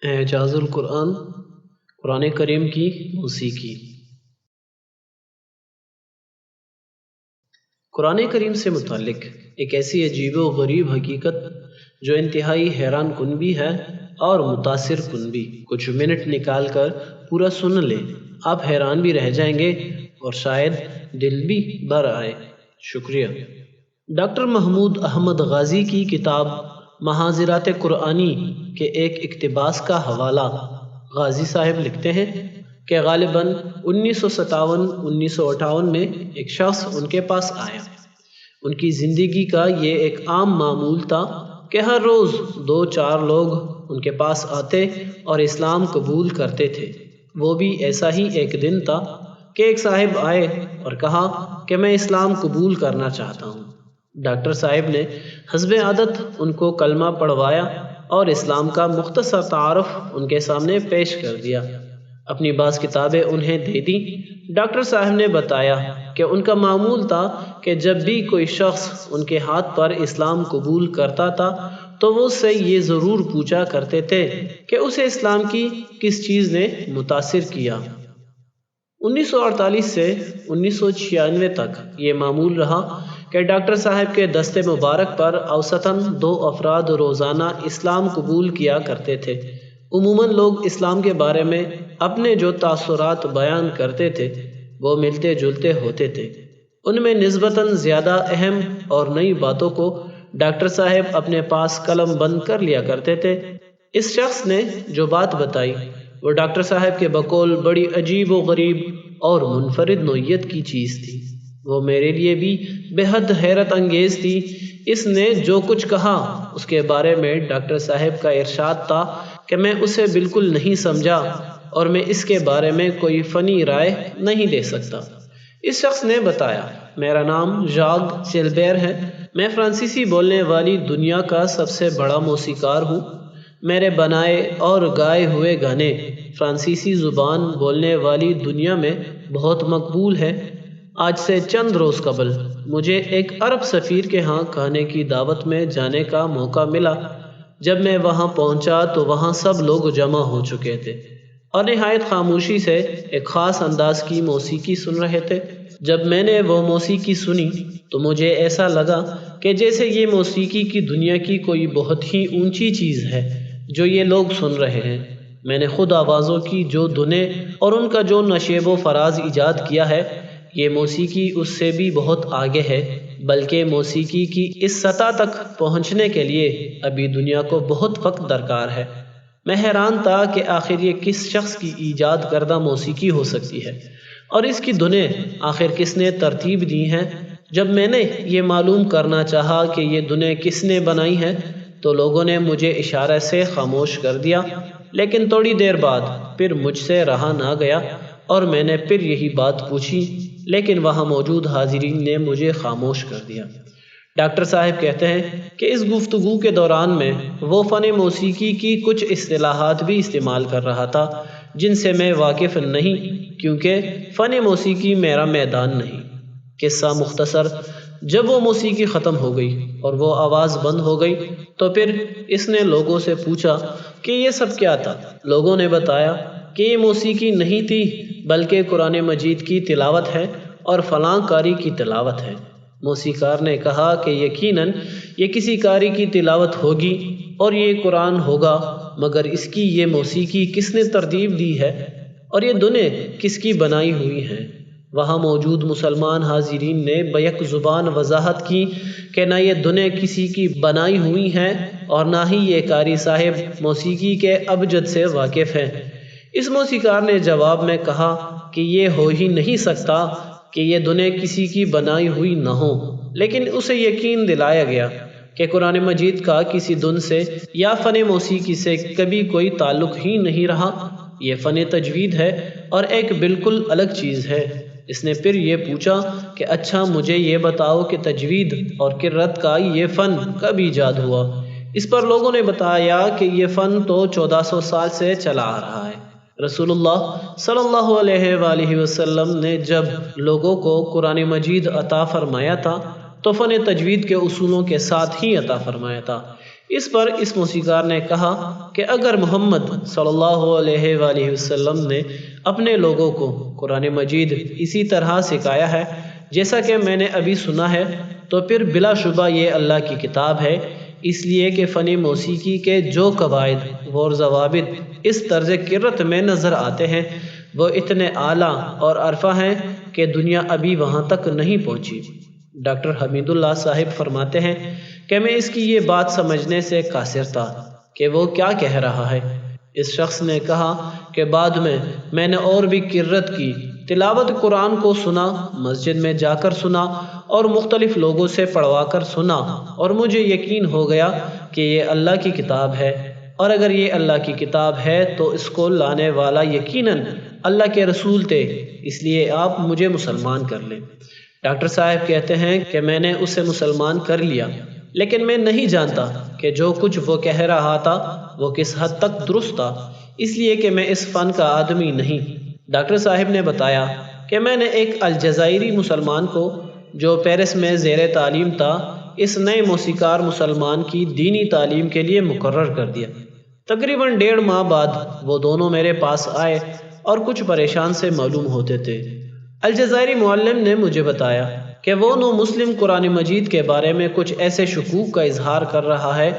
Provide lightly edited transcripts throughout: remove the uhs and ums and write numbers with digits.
اعجاز القرآن، قرآن کریم کی موسیقی۔ قرآن کریم سے متعلق ایک ایسی عجیب و غریب حقیقت جو انتہائی حیران کن بھی ہے اور متاثر کن بھی۔ کچھ منٹ نکال کر پورا سن لیں، آپ حیران بھی رہ جائیں گے اور شاید دل بھی بھر آئے۔ شکریہ۔ ڈاکٹر محمود احمد غازی کی کتاب محاذرات قرآنی کے ایک اقتباس کا حوالہ۔ غازی صاحب لکھتے ہیں کہ غالباً 1957-1958 میں ایک شخص ان کے پاس آیا۔ ان کی زندگی کا یہ ایک عام معمول تھا کہ ہر روز 2-4 لوگ ان کے پاس آتے اور اسلام قبول کرتے تھے۔ وہ بھی ایسا ہی ایک دن تھا کہ ایک صاحب آئے اور کہا کہ میں اسلام قبول کرنا چاہتا ہوں۔ ڈاکٹر صاحب نے حسب عادت ان کو کلمہ پڑھوایا اور اسلام کا مختصر تعارف ان کے سامنے پیش کر دیا۔ اپنی بعض کتابیں انہیں دے دیں۔ ڈاکٹر صاحب نے بتایا کہ ان کا معمول تھا کہ جب بھی کوئی شخص ان کے ہاتھ پر اسلام قبول کرتا تھا تو وہ اس سے یہ ضرور پوچھا کرتے تھے کہ اسے اسلام کی کس چیز نے متاثر کیا۔ 1948 سے 1996 تک یہ معمول رہا کہ ڈاکٹر صاحب کے دست مبارک پر اوسطاً 2 افراد روزانہ اسلام قبول کیا کرتے تھے۔ عموماً لوگ اسلام کے بارے میں اپنے جو تاثرات بیان کرتے تھے وہ ملتے جلتے ہوتے تھے۔ ان میں نسبتاً زیادہ اہم اور نئی باتوں کو ڈاکٹر صاحب اپنے پاس قلم بند کر لیا کرتے تھے۔ اس شخص نے جو بات بتائی وہ ڈاکٹر صاحب کے بقول بڑی عجیب و غریب اور منفرد نوعیت کی چیز تھی۔ وہ میرے لیے بھی بے حد حیرت انگیز تھی۔ اس نے جو کچھ کہا اس کے بارے میں ڈاکٹر صاحب کا ارشاد تھا کہ میں اسے بالکل نہیں سمجھا اور میں اس کے بارے میں کوئی فنی رائے نہیں دے سکتا۔ اس شخص نے بتایا، میرا نام ژاک سیلبیر ہے، میں فرانسیسی بولنے والی دنیا کا سب سے بڑا موسیقار ہوں۔ میرے بنائے اور گائے ہوئے گانے فرانسیسی زبان بولنے والی دنیا میں بہت مقبول ہیں۔ آج سے چند روز قبل مجھے ایک عرب سفیر کے ہاں کھانے کی دعوت میں جانے کا موقع ملا۔ جب میں وہاں پہنچا تو وہاں سب لوگ جمع ہو چکے تھے اور نہایت خاموشی سے ایک خاص انداز کی موسیقی سن رہے تھے۔ جب میں نے وہ موسیقی سنی تو مجھے ایسا لگا کہ جیسے یہ موسیقی کی دنیا کی کوئی بہت ہی اونچی چیز ہے جو یہ لوگ سن رہے ہیں۔ میں نے خود آوازوں کی جو دھنیں اور ان کا جو نشیب و فراز ایجاد کیا ہے، یہ موسیقی اس سے بھی بہت آگے ہے، بلکہ موسیقی کی اس سطح تک پہنچنے کے لیے ابھی دنیا کو بہت وقت درکار ہے۔ میں حیران تھا کہ آخر یہ کس شخص کی ایجاد کردہ موسیقی ہو سکتی ہے اور اس کی دھنیں آخر کس نے ترتیب دی ہیں۔ جب میں نے یہ معلوم کرنا چاہا کہ یہ دھنیں کس نے بنائی ہیں تو لوگوں نے مجھے اشارے سے خاموش کر دیا، لیکن تھوڑی دیر بعد پھر مجھ سے رہا نہ گیا اور میں نے پھر یہی بات پوچھی، لیکن وہاں موجود حاضرین نے مجھے خاموش کر دیا۔ ڈاکٹر صاحب کہتے ہیں کہ اس گفتگو کے دوران میں وہ فن موسیقی کی کچھ اصطلاحات بھی استعمال کر رہا تھا جن سے میں واقف نہیں، کیونکہ فن موسیقی میرا میدان نہیں۔ قصہ مختصر، جب وہ موسیقی ختم ہو گئی اور وہ آواز بند ہو گئی تو پھر اس نے لوگوں سے پوچھا کہ یہ سب کیا تھا۔ لوگوں نے بتایا کہ یہ موسیقی نہیں تھی بلکہ قرآن مجید کی تلاوت ہے اور فلاں قاری کی تلاوت ہے۔ موسیقار نے کہا کہ یقیناً یہ کسی قاری کی تلاوت ہوگی اور یہ قرآن ہوگا، مگر اس کی یہ موسیقی کس نے ترتیب دی ہے اور یہ دھنیں کس کی بنائی ہوئی ہیں؟ وہاں موجود مسلمان حاضرین نے بیک زبان وضاحت کی کہ نہ یہ دھنیں کسی کی بنائی ہوئی ہیں اور نہ ہی یہ قاری صاحب موسیقی کے ابجد سے واقف ہیں۔ اس موسیقار نے جواب میں کہا کہ یہ ہو ہی نہیں سکتا کہ یہ دھنیں کسی کی بنائی ہوئی نہ ہوں، لیکن اسے یقین دلایا گیا کہ قرآن مجید کا کسی دھن سے یا فن موسیقی سے کبھی کوئی تعلق ہی نہیں رہا۔ یہ فن تجوید ہے اور ایک بالکل الگ چیز ہے۔ اس نے پھر یہ پوچھا کہ اچھا مجھے یہ بتاؤ کہ تجوید اور قرأت کا یہ فن کب ایجاد ہوا؟ اس پر لوگوں نے بتایا کہ یہ فن تو 1400 سال سے چلا آ رہا ہے۔ رسول اللہ صلی اللہ علیہ وآلہ وسلم نے جب لوگوں کو قرآن مجید عطا فرمایا تھا تو فن تجوید کے اصولوں کے ساتھ ہی عطا فرمایا تھا۔ اس پر اس موسیقار نے کہا کہ اگر محمد صلی اللہ علیہ وآلہ وسلم نے اپنے لوگوں کو قرآن مجید اسی طرح سکھایا ہے جیسا کہ میں نے ابھی سنا ہے تو پھر بلا شبہ یہ اللہ کی کتاب ہے، اس لیے کہ فن موسیقی کے جو قواعد اور ضوابط اس طرز کرت میں نظر آتے ہیں وہ اتنے اعلیٰ اور عرفہ ہیں کہ دنیا ابھی وہاں تک نہیں پہنچی۔ ڈاکٹر حمید اللہ صاحب فرماتے ہیں کہ میں اس کی یہ بات سمجھنے سے قاصر تھا کہ وہ کیا کہہ رہا ہے۔ اس شخص نے کہا کہ بعد میں نے اور بھی کرت کی، تلاوت قرآن کو سنا، مسجد میں جا کر سنا اور مختلف لوگوں سے پڑھوا کر سنا، اور مجھے یقین ہو گیا کہ یہ اللہ کی کتاب ہے، اور اگر یہ اللہ کی کتاب ہے تو اس کو لانے والا یقیناً اللہ کے رسول تھے، اس لیے آپ مجھے مسلمان کر لیں۔ ڈاکٹر صاحب کہتے ہیں کہ میں نے اسے مسلمان کر لیا، لیکن میں نہیں جانتا کہ جو کچھ وہ کہہ رہا تھا وہ کس حد تک درست تھا، اس لیے کہ میں اس فن کا آدمی نہیں۔ ڈاکٹر صاحب نے بتایا کہ میں نے ایک الجزائری مسلمان کو جو پیرس میں زیر تعلیم تھا اس نئے موسیقار مسلمان کی دینی تعلیم کے لیے مقرر کر دیا۔ تقریباً 1.5 ماہ بعد وہ دونوں میرے پاس آئے اور کچھ پریشان سے معلوم ہوتے تھے۔ الجزائری معلم نے مجھے بتایا کہ وہ نو مسلم قرآن مجید کے بارے میں کچھ ایسے شکوک کا اظہار کر رہا ہے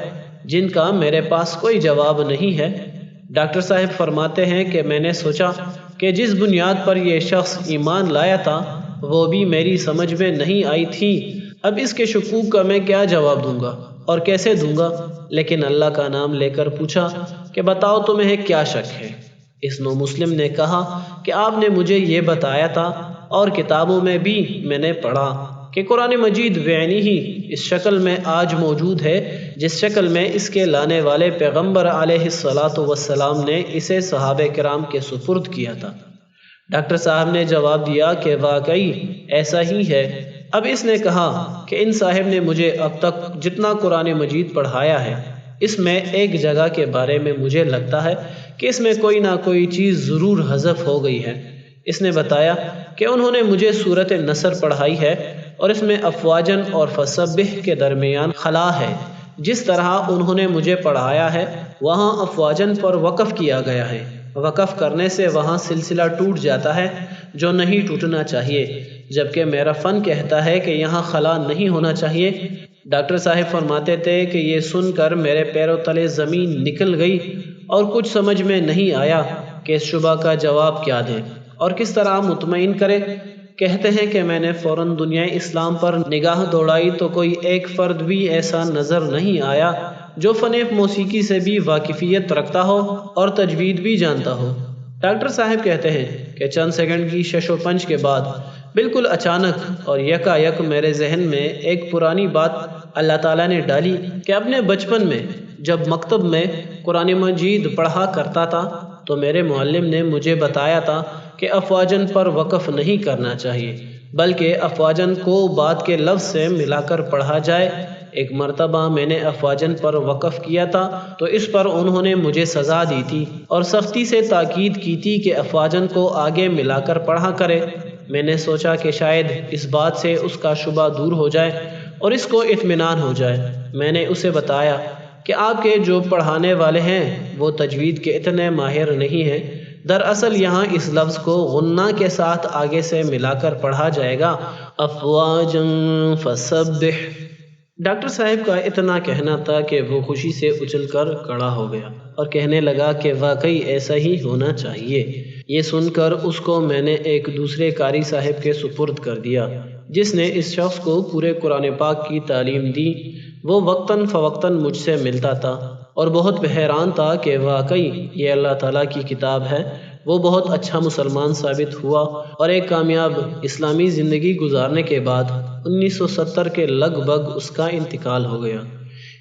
جن کا میرے پاس کوئی جواب نہیں ہے۔ ڈاکٹر صاحب فرماتے ہیں کہ میں نے سوچا کہ جس بنیاد پر یہ شخص ایمان لایا تھا وہ بھی میری سمجھ میں نہیں آئی تھی، اب اس کے شکوک کا میں کیا جواب دوں گا اور کیسے دوں گا؟ لیکن اللہ کا نام لے کر پوچھا کہ بتاؤ تمہیں کیا شک ہے؟ اس نو مسلم نے کہا کہ آپ نے مجھے یہ بتایا تھا اور کتابوں میں بھی میں نے پڑھا کہ قرآن مجید وعنی ہی اس شکل میں آج موجود ہے جس شکل میں اس کے لانے والے پیغمبر علیہ الصلاۃ والسلام نے اسے صحابہ کرام کے سپرد کیا تھا۔ ڈاکٹر صاحب نے جواب دیا کہ واقعی ایسا ہی ہے۔ اب اس نے کہا کہ ان صاحب نے مجھے اب تک جتنا قرآن مجید پڑھایا ہے اس میں ایک جگہ کے بارے میں مجھے لگتا ہے کہ اس میں کوئی نہ کوئی چیز ضرور حذف ہو گئی ہے۔ اس نے بتایا کہ انہوں نے مجھے سورۃ نصر پڑھائی ہے اور اس میں افواجن اور فسبح کے درمیان خلا ہے۔ جس طرح انہوں نے مجھے پڑھایا ہے وہاں افواجن پر وقف کیا گیا ہے، وقف کرنے سے وہاں سلسلہ ٹوٹ جاتا ہے جو نہیں ٹوٹنا چاہیے، جبکہ میرا فن کہتا ہے کہ یہاں خلا نہیں ہونا چاہیے۔ ڈاکٹر صاحب فرماتے تھے کہ یہ سن کر میرے پیروں تلے زمین نکل گئی اور کچھ سمجھ میں نہیں آیا کہ اس شبہ کا جواب کیا دیں اور کس طرح مطمئن کرے۔ کہتے ہیں کہ میں نے فوراً دنیا اسلام پر نگاہ دوڑائی تو کوئی ایک فرد بھی ایسا نظر نہیں آیا جو فن موسیقی سے بھی واقفیت رکھتا ہو اور تجوید بھی جانتا ہو۔ ڈاکٹر صاحب کہتے ہیں کہ چند سیکنڈ کی شش و پنج کے بعد بالکل اچانک اور یکا یک میرے ذہن میں ایک پرانی بات اللہ تعالیٰ نے ڈالی کہ اپنے بچپن میں جب مکتب میں قرآن مجید پڑھا کرتا تھا تو میرے معلم نے مجھے بتایا تھا کہ افواجن پر وقف نہیں کرنا چاہیے بلکہ افواجن کو بعد کے لفظ سے ملا کر پڑھا جائے۔ ایک مرتبہ میں نے افواجن پر وقف کیا تھا تو اس پر انہوں نے مجھے سزا دی تھی اور سختی سے تاکید کی تھی کہ افواجن کو آگے ملا کر پڑھا کرے۔ میں نے سوچا کہ شاید اس بات سے اس کا شبہ دور ہو جائے اور اس کو اطمینان ہو جائے۔ میں نے اسے بتایا کہ آپ کے جو پڑھانے والے ہیں وہ تجوید کے اتنے ماہر نہیں ہیں، دراصل یہاں اس لفظ کو غنہ کے ساتھ آگے سے ملا کر پڑھا جائے گا، افواجن فسبح۔ ڈاکٹر صاحب کا اتنا کہنا تھا کہ وہ خوشی سے اچھل کر کھڑا ہو گیا اور کہنے لگا کہ واقعی ایسا ہی ہونا چاہیے۔ یہ سن کر اس کو میں نے ایک دوسرے قاری صاحب کے سپرد کر دیا جس نے اس شخص کو پورے قرآن پاک کی تعلیم دی۔ وہ وقتاً فوقتاً مجھ سے ملتا تھا اور بہت حیران تھا کہ واقعی یہ اللہ تعالیٰ کی کتاب ہے۔ وہ بہت اچھا مسلمان ثابت ہوا اور ایک کامیاب اسلامی زندگی گزارنے کے بعد 1970 کے لگ بھگ اس کا انتقال ہو گیا۔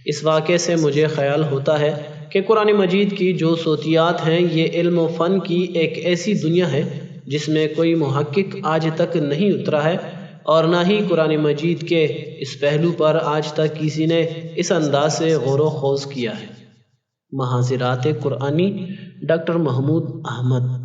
اس واقعے سے مجھے خیال ہوتا ہے کہ قرآن مجید کی جو صوتیات ہیں یہ علم و فن کی ایک ایسی دنیا ہے جس میں کوئی محقق آج تک نہیں اترا ہے اور نہ ہی قرآن مجید کے اس پہلو پر آج تک کسی نے اس انداز سے غور و خوض کیا ہے۔ محاذرات قرآنی، ڈاکٹر محمود احمد۔